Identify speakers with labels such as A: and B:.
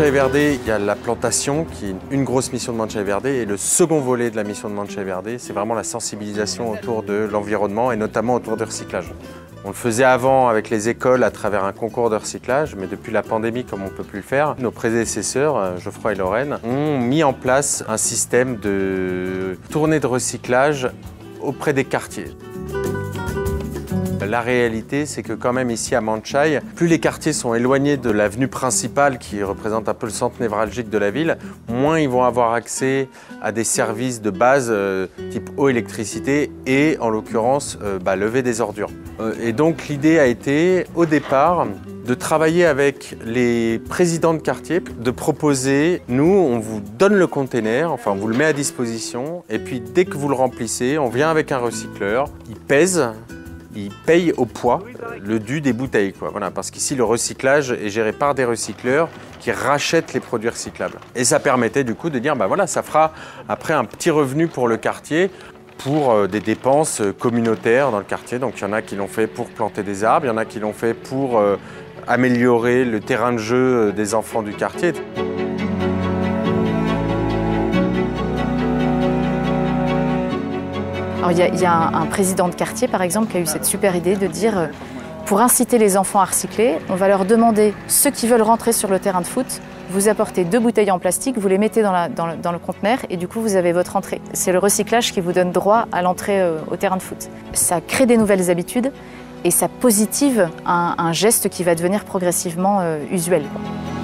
A: Mancha Verde, il y a la plantation qui est une grosse mission de Mancha Verde et le second volet de la mission de Mancha Verde, c'est vraiment la sensibilisation autour de l'environnement et notamment autour du recyclage. On le faisait avant avec les écoles à travers un concours de recyclage, mais depuis la pandémie, comme on ne peut plus le faire, nos prédécesseurs, Geoffroy et Lorraine, ont mis en place un système de tournée de recyclage auprès des quartiers. La réalité, c'est que quand même ici à Manchai, plus les quartiers sont éloignés de l'avenue principale qui représente un peu le centre névralgique de la ville, moins ils vont avoir accès à des services de base type eau, électricité et en l'occurrence lever des ordures. Et donc l'idée a été au départ de travailler avec les présidents de quartier, de proposer, nous on vous donne le container, enfin on vous le met à disposition et puis dès que vous le remplissez, on vient avec un recycleur, il pèse, ils payent au poids le dû des bouteilles, quoi. Voilà, parce qu'ici, le recyclage est géré par des recycleurs qui rachètent les produits recyclables. Et ça permettait du coup de dire, voilà, ça fera après un petit revenu pour le quartier, pour des dépenses communautaires dans le quartier. Donc il y en a qui l'ont fait pour planter des arbres, il y en a qui l'ont fait pour améliorer le terrain de jeu des enfants du quartier.
B: Alors, il y a un président de quartier, par exemple, qui a eu cette super idée de dire pour inciter les enfants à recycler, on va leur demander, ceux qui veulent rentrer sur le terrain de foot, vous apportez 2 bouteilles en plastique, vous les mettez dans le conteneur et du coup, vous avez votre entrée. C'est le recyclage qui vous donne droit à l'entrée au terrain de foot. Ça crée des nouvelles habitudes et ça positive un geste qui va devenir progressivement usuel, quoi.